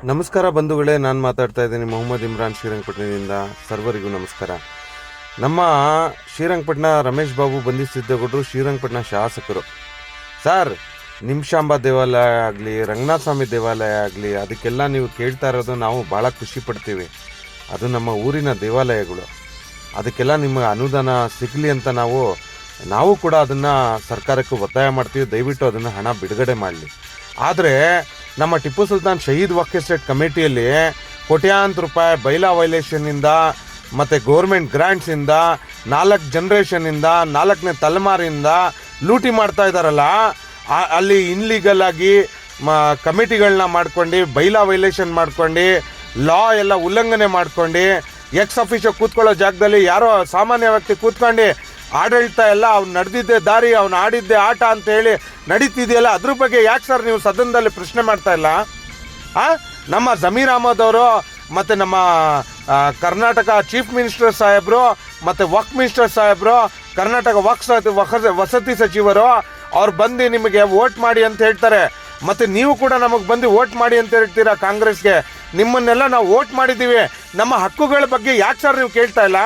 ನಮಸ್ಕಾರ ಬಂಧುಗಳೇ, ನಾನು ಮಾತಾಡ್ತಾ ಇದ್ದೀನಿ ಮೊಹಮ್ಮದ್ ಇಮ್ರಾನ್ ಶ್ರೀರಂಗಪಟ್ಟಣದಿಂದ. ಸರ್ವರಿಗೂ ನಮಸ್ಕಾರ. ನಮ್ಮ ಶ್ರೀರಂಗಪಟ್ಟಣ ರಮೇಶ್ ಬಾಬು ಬಂಧಿಸಿದ್ದಗೌಡರು ಶ್ರೀರಂಗಪಟ್ಟಣ ಶಾಸಕರು. ಸರ್, ನಿಮಿಷಾಂಬ ದೇವಾಲಯ ಆಗಲಿ, ರಂಗನಾಥ ಸ್ವಾಮಿ ದೇವಾಲಯ ಆಗಲಿ, ಅದಕ್ಕೆಲ್ಲ ನೀವು ಕೇಳ್ತಾ ಇರೋದು ನಾವು ಭಾಳ ಖುಷಿ ಪಡ್ತೀವಿ. ಅದು ನಮ್ಮ ಊರಿನ ದೇವಾಲಯಗಳು. ಅದಕ್ಕೆಲ್ಲ ನಿಮಗೆ ಅನುದಾನ ಸಿಗಲಿ ಅಂತ ನಾವು ಕೂಡ ಅದನ್ನು ಸರ್ಕಾರಕ್ಕೆ ಒತ್ತಾಯ ಮಾಡ್ತೀವಿ. ದಯವಿಟ್ಟು ಅದನ್ನು ಹಣ ಬಿಡುಗಡೆ ಮಾಡಲಿ. ಆದರೆ ನಮ್ಮ ಟಿಪ್ಪು ಸುಲ್ತಾನ್ ಶಹೀದ್ ವಕ್ಫ್ ಎಸ್ಟೇಟ್ ಕಮಿಟಿಯಲ್ಲಿ ಕೋಟ್ಯಾಂತರ ರೂಪಾಯಿ ಬೈಲಾ ವೈಲೇಷನ್ನಿಂದ ಮತ್ತು ಗೌರ್ಮೆಂಟ್ ಗ್ರ್ಯಾಂಟ್ಸಿಂದ 4 ಜನರೇಷನ್ನಿಂದ 4ನೇ ತಲೆಮಾರಿಂದ ಲೂಟಿ ಮಾಡ್ತಾ ಇದ್ದಾರಲ್ಲ, ಅಲ್ಲಿ ಇನ್ಲೀಗಲ್ ಆಗಿ ಕಮಿಟಿಗಳನ್ನ ಮಾಡ್ಕೊಂಡು ಬೈಲಾ ವೈಲೇಷನ್ ಮಾಡ್ಕೊಂಡು ಲಾ ಎಲ್ಲ ಉಲ್ಲಂಘನೆ ಮಾಡ್ಕೊಂಡು ಎಕ್ಸ್ ಅಫಿಷಿಯೋ ಕೂತ್ಕೊಳ್ಳೋ ಜಾಗದಲ್ಲಿ ಯಾರೋ ಸಾಮಾನ್ಯ ವ್ಯಕ್ತಿ ಕೂತ್ಕೊಂಡು ಆಡಳಿತ ಎಲ್ಲ ಅವ್ನು ನಡೆದಿದ್ದೆ ದಾರಿ, ಅವ್ನು ಆಡಿದ್ದೆ ಆಟ ಅಂತ ಹೇಳಿ ನಡೀತಿದೆಯಲ್ಲ, ಅದ್ರ ಬಗ್ಗೆ ಯಾಕೆ ಸರ್ ನೀವು ಸದನದಲ್ಲಿ ಪ್ರಶ್ನೆ ಮಾಡ್ತಾ ಇಲ್ಲ? ನಮ್ಮ ಜಮೀರ್ ಅಹಮದ್ ಅವರು ಮತ್ತು ನಮ್ಮ ಕರ್ನಾಟಕ ಚೀಫ್ ಮಿನಿಸ್ಟರ್ ಸಾಹೇಬರು ಮತ್ತು ವಕ್ಫ್ ಮಿನಿಸ್ಟರ್ ಸಾಹೇಬರು, ಕರ್ನಾಟಕ ವಸತಿ ಸಚಿವರು ಅವ್ರು ಬಂದು ನಿಮಗೆ ವೋಟ್ ಮಾಡಿ ಅಂತ ಹೇಳ್ತಾರೆ. ಮತ್ತು ನೀವು ಕೂಡ ನಮಗೆ ಬಂದು ವೋಟ್ ಮಾಡಿ ಅಂತ ಹೇಳ್ತೀರಾ ಕಾಂಗ್ರೆಸ್ಗೆ. ನಿಮ್ಮನ್ನೆಲ್ಲ ನಾವು ವೋಟ್ ಮಾಡಿದ್ದೀವಿ. ನಮ್ಮ ಹಕ್ಕುಗಳ ಬಗ್ಗೆ ಯಾಕೆ ಸರ್ ನೀವು ಕೇಳ್ತಾ ಇಲ್ಲ?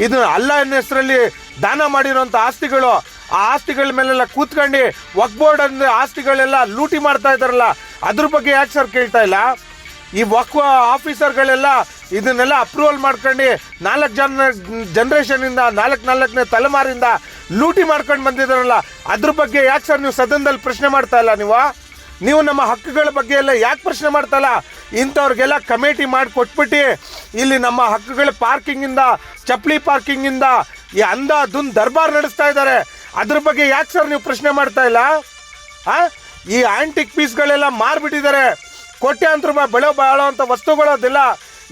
ಇದು ಅಲ್ಲಾಹನ ಹೆಸರಲ್ಲಿ ದಾನ ಮಾಡಿರೋಂಥ ಆಸ್ತಿಗಳು, ಆ ಆಸ್ತಿಗಳ ಮೇಲೆಲ್ಲ ಕೂತ್ಕೊಂಡು ವಕ್ಫ್ ಬೋರ್ಡ್ ಅಂದರೆ ಆಸ್ತಿಗಳೆಲ್ಲ ಲೂಟಿ ಮಾಡ್ತಾ ಇದ್ದಾರಲ್ಲ, ಅದ್ರ ಬಗ್ಗೆ ಯಾಕೆ ಸರ್ ಕೇಳ್ತಾ ಇಲ್ಲ? ಈ ವಕ್ಫ್ ಆಫೀಸರ್ಗಳೆಲ್ಲ ಇದನ್ನೆಲ್ಲ ಅಪ್ರೂವಲ್ ಮಾಡ್ಕೊಂಡು 4 ಜನರೇಷನಿಂದ 4ನೇ ತಲೆಮಾರಿಂದ ಲೂಟಿ ಮಾಡ್ಕೊಂಡು ಬಂದಿದ್ದಾರಲ್ಲ, ಅದ್ರ ಬಗ್ಗೆ ಯಾಕೆ ಸರ್ ನೀವು ಸದನದಲ್ಲಿ ಪ್ರಶ್ನೆ ಮಾಡ್ತಾ ಇಲ್ಲ? ನೀವು ನಮ್ಮ ಹಕ್ಕುಗಳ ಬಗ್ಗೆ ಎಲ್ಲ ಯಾಕೆ ಪ್ರಶ್ನೆ ಮಾಡ್ತಾ ಇಲ್ಲ? ಇಂಥವ್ರಿಗೆಲ್ಲ ಕಮಿಟಿ ಮಾಡಿ ಕೊಟ್ಬಿಟ್ಟು ಇಲ್ಲಿ ನಮ್ಮ ಹಕ್ಕುಗಳ ಪಾರ್ಕಿಂಗಿಂದ, ಚಪ್ಪಲಿ ಪಾರ್ಕಿಂಗಿಂದ ಈ ಅಂಧಾಧುನ್ ದರ್ಬಾರ್ ನಡೆಸ್ತಾ ಇದ್ದಾರೆ. ಅದ್ರ ಬಗ್ಗೆ ಯಾಕೆ ಸರ್ ನೀವು ಪ್ರಶ್ನೆ ಮಾಡ್ತಾ ಇಲ್ಲ? ಈ ಆಂಟಿಕ್ ಪೀಸ್ಗಳೆಲ್ಲ ಮಾರ್ಬಿಟ್ಟಿದ್ದಾರೆ. ಕೋಟ್ಯಾಂತರ ರೂಪಾಯಿ ಬೆಳೆ ಬಾಳೋ ಅಂಥ ವಸ್ತುಗಳದೆಲ್ಲ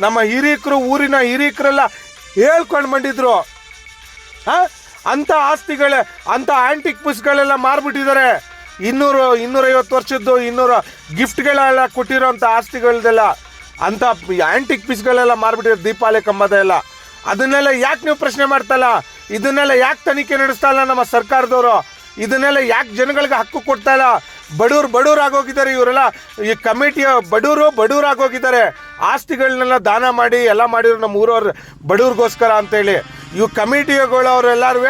ನಮ್ಮ ಹಿರೀಕರು, ಊರಿನ ಹಿರೀಕರೆಲ್ಲ ಹೇಳ್ಕೊಂಡು ಬಂದಿದ್ರು. ಅಂಥ ಆಸ್ತಿಗಳೇ, ಅಂಥ ಆಂಟಿಕ್ ಪೀಸ್ಗಳೆಲ್ಲ ಮಾರ್ಬಿಟ್ಟಿದ್ದಾರೆ. 250 ವರ್ಷದ್ದು 200 ಗಿಫ್ಟ್ಗಳೆಲ್ಲ ಕೊಟ್ಟಿರೋಂಥ ಆಸ್ತಿಗಳದೆಲ್ಲ ಅಂಥ ಆಂಟಿಕ್ ಪೀಸ್ಗಳೆಲ್ಲ ಮಾರ್ಬಿಟ್ಟಿರೋ ದೀಪಾವಳಿ ಕಂಬದ ಎಲ್ಲ. ಅದನ್ನೆಲ್ಲ ಯಾಕೆ ನೀವು ಪ್ರಶ್ನೆ ಮಾಡ್ತಲ್ಲ? ಇದನ್ನೆಲ್ಲ ಯಾಕೆ ತನಿಖೆ ನಡೆಸ್ತಾ ಇಲ್ಲ ನಮ್ಮ ಸರ್ಕಾರದವರು? ಇದನ್ನೆಲ್ಲ ಯಾಕೆ ಜನಗಳಿಗೆ ಹಕ್ಕು ಕೊಡ್ತಾ ಇಲ್ಲ? ಬಡವ್ರು ಆಗೋಗಿದ್ದಾರೆ ಇವರೆಲ್ಲ. ಈ ಕಮಿಟಿಯ ಬಡವ್ರು ಆಗೋಗಿದ್ದಾರೆ. ಆಸ್ತಿಗಳನ್ನೆಲ್ಲ ದಾನ ಮಾಡಿ ಎಲ್ಲ ಮಾಡಿದ್ರು ನಮ್ಮ ಊರವ್ರು ಬಡವ್ರಿಗೋಸ್ಕರ ಅಂತೇಳಿ. ಇವು ಕಮಿಟಿಗಳವರೆಲ್ಲರೂ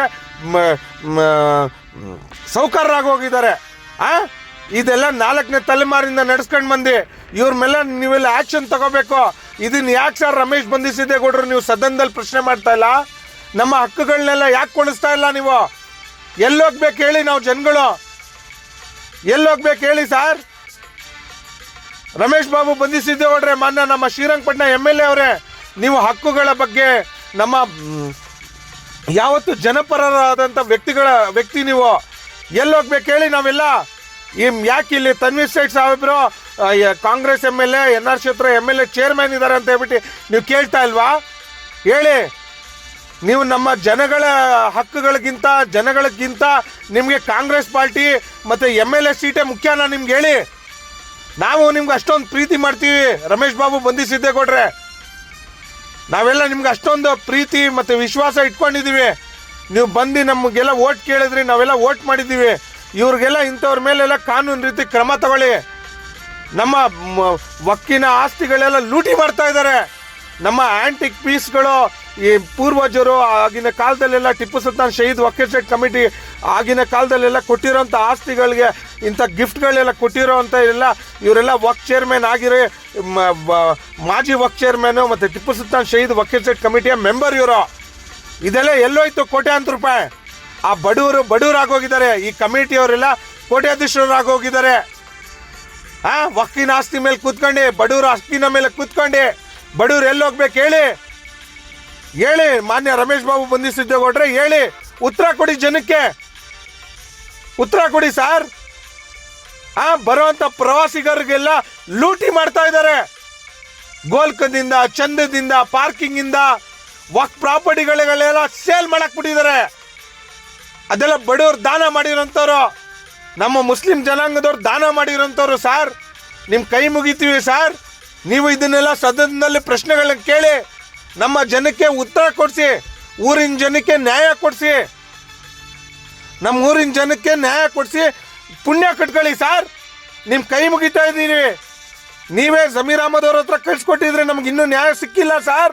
ಸೌಕರ್ಯರಾಗೋಗಿದ್ದಾರೆ. ಇದೆಲ್ಲ 4ನೇ ತಲೆಮಾರಿಂದ ನಡೆಸ್ಕೊಂಡು ಬಂದು ಇವ್ರ ಮೇಲೆ ನೀವೆಲ್ಲ ಆ್ಯಕ್ಷನ್ ತಗೋಬೇಕು. ಇದನ್ನ ಯಾಕೆ ಸರ್ ರಮೇಶ್ ಬಂಧಿಸಿದ್ದೇಗೌಡರು ನೀವು ಸದನದಲ್ಲಿ ಪ್ರಶ್ನೆ ಮಾಡ್ತಾ ಇಲ್ಲ? ನಮ್ಮ ಹಕ್ಕುಗಳನ್ನೆಲ್ಲ ಯಾಕೆ ಕೊಡಿಸ್ತಾ ಇಲ್ಲ ನೀವು? ಎಲ್ಲೋಗ್ಬೇಕು ಹೇಳಿ? ನಾವು ಜನಗಳು ಎಲ್ಲೋಗ್ಬೇಕು ಹೇಳಿ ಸರ್? ರಮೇಶ್ ಬಾಬು ಬಂಧಿಸಿದ್ದೇಗೌಡ್ರೆ, ಮಾನ್ಯ ನಮ್ಮ ಶ್ರೀರಂಗಪಟ್ಟಣ MLA ಅವರೇ, ನೀವು ಹಕ್ಕುಗಳ ಬಗ್ಗೆ ನಮ್ಮ ಯಾವತ್ತು ಜನಪರರಾದಂಥ ವ್ಯಕ್ತಿ ನೀವು ಎಲ್ಲೋಗ್ಬೇಕು ಹೇಳಿ? ನಾವೆಲ್ಲ ಯಾಕೆ ಇಲ್ಲಿ ತನ್ವೀರ್ ಸೇಠ್ ಸಾಹೇಬ್ರು ಕಾಂಗ್ರೆಸ್ MLA, NR ಕ್ಷೇತ್ರ MLA ಚೇರ್ಮನ್ ಇದ್ದಾರೆ ಅಂತ ಹೇಳ್ಬಿಟ್ಟು ನೀವು ಕೇಳ್ತಾ ಇಲ್ವಾ? ಹೇಳಿ. ನೀವು ನಮ್ಮ ಜನಗಳ ಜನಗಳಿಗಿಂತ ನಿಮಗೆ ಕಾಂಗ್ರೆಸ್ ಪಾರ್ಟಿ ಮತ್ತು MLA ಸೀಟೇ ಮುಖ್ಯನಾ ನಿಮ್ಗೆ? ಹೇಳಿ. ನಾವು ನಿಮ್ಗೆ ಅಷ್ಟೊಂದು ಪ್ರೀತಿ ಮಾಡ್ತೀವಿ ರಮೇಶ್ ಬಾಬು ಬಂಧಿಸಿದ್ದೇಗೌಡ್ರೆ. ನಾವೆಲ್ಲ ನಿಮ್ಗೆ ಅಷ್ಟೊಂದು ಪ್ರೀತಿ ಮತ್ತು ವಿಶ್ವಾಸ ಇಟ್ಕೊಂಡಿದ್ದೀವಿ. ನೀವು ಬಂದು ನಮಗೆಲ್ಲ ವೋಟ್ ಕೇಳಿದ್ರಿ, ನಾವೆಲ್ಲ ವೋಟ್ ಮಾಡಿದ್ದೀವಿ. ಇವ್ರಿಗೆಲ್ಲ ಇಂಥವ್ರ ಮೇಲೆಲ್ಲ ಕಾನೂನು ರೀತಿ ಕ್ರಮ ತಗೊಳ್ಳಿ. ನಮ್ಮ ವಕ್ಕಿನ ಆಸ್ತಿಗಳೆಲ್ಲ ಲೂಟಿ ಮಾಡ್ತಾ ಇದ್ದಾರೆ. ನಮ್ಮ ಆಂಟಿಕ್ ಪೀಸ್ಗಳು ಈ ಪೂರ್ವಜರು ಆಗಿನ ಕಾಲದಲ್ಲೆಲ್ಲ ಟಿಪ್ಪು ಸುಲ್ತಾನ್ ಶಹೀದ್ ವಕ್ಫ್ ಎಸ್ಟೇಟ್ ಕಮಿಟಿ ಆಗಿನ ಕಾಲದಲ್ಲೆಲ್ಲ ಕೊಟ್ಟಿರೋಂಥ ಆಸ್ತಿಗಳಿಗೆ ಇಂಥ ಗಿಫ್ಟ್ಗಳೆಲ್ಲ ಕೊಟ್ಟಿರೋವಂಥ ಇವರೆಲ್ಲ ವಕ್ಫ್ ಚೇರ್ಮನ್ ಆಗಿರೋ ಮಾಜಿ ವಕ್ಫ್ ಚೇರ್ಮನ್ನು ಮತ್ತು ಟಿಪ್ಪು ಸುಲ್ತಾನ್ ಶಹೀದ್ ವಕ್ಫ್ ಎಸ್ಟೇಟ್ ಕಮಿಟಿಯ ಮೆಂಬರ್ ಇವರು. ಇದೆಲ್ಲ ಎಲ್ಲೋಯ್ತು? ಕೋಟ್ಯಾಂತರ ರೂಪಾಯಿ. ಆ ಬಡವ್ರು ಆಗೋಗಿದ್ದಾರೆ. ಈ ಕಮಿಟಿಯವರೆಲ್ಲ ಕೋಟ್ಯಾಧೀಶರಾಗೋಗಿದ್ದಾರೆ. ವಕ್ಫಿನ ಆಸ್ತಿ ಮೇಲೆ ಕೂತ್ಕೊಂಡು, ಬಡವ್ರ ಹಕ್ಕಿನ ಮೇಲೆ ಕೂತ್ಕೊಂಡು ಬಡವ್ರು ಎಲ್ಲೋಗ್ಬೇಕು ಹೇಳಿ? ಮಾನ್ಯ ರಮೇಶ್ ಬಾಬು ಬಂಧಿಸಿದ್ದೇಗೌಡ್ರೆ, ಹೇಳಿ. ಉತ್ತರ ಕೊಡಿ, ಜನಕ್ಕೆ ಉತ್ತರ ಕೊಡಿ ಸರ್. ಬರುವಂಥ ಪ್ರವಾಸಿಗರಿಗೆಲ್ಲ ಲೂಟಿ ಮಾಡ್ತಾ ಇದ್ದಾರೆ. ಗೋಲ್ಕದಿಂದ, ಚಂದದಿಂದ, ಪಾರ್ಕಿಂಗಿಂದ ವಕ್ಫ್ ಪ್ರಾಪರ್ಟಿಗಳೆಲ್ಲ ಸೇಲ್ ಮಾಡಕ್ ಬಿಟ್ಟಿದ್ದಾರೆ. ಅದೆಲ್ಲ ಬಡವ್ರು ದಾನ ಮಾಡಿರೋಂಥವ್ರು, ನಮ್ಮ ಮುಸ್ಲಿಂ ಜನಾಂಗದವ್ರು ದಾನ ಮಾಡಿರೋಂಥವ್ರು. ಸರ್, ನಿಮ್ಮ ಕೈ ಮುಗಿತೀವಿ ಸರ್. ನೀವು ಇದನ್ನೆಲ್ಲ ಸದನದಲ್ಲಿ ಪ್ರಶ್ನೆಗಳನ್ನ ಕೇಳಿ ನಮ್ಮ ಜನಕ್ಕೆ ಉತ್ತರ ಕೊಡಿಸಿ, ಊರಿನ ಜನಕ್ಕೆ ನ್ಯಾಯ ಕೊಡಿಸಿ, ನಮ್ಮ ಊರಿನ ಜನಕ್ಕೆ ನ್ಯಾಯ ಕೊಡಿಸಿ ಪುಣ್ಯ ಕಟ್ಕೊಳ್ಳಿ ಸರ್. ನಿಮ್ಮ ಕೈ ಮುಗಿತಾ ಇದ್ದೀವಿ. ನೀವೇ ಜಮೀರ್ ಅಹಮದ್ ಅವ್ರ ಹತ್ರ ಕಳ್ಸಿಕೊಟ್ಟಿದ್ರೆ ನಮ್ಗೆ ಇನ್ನೂ ನ್ಯಾಯ ಸಿಕ್ಕಿಲ್ಲ ಸರ್.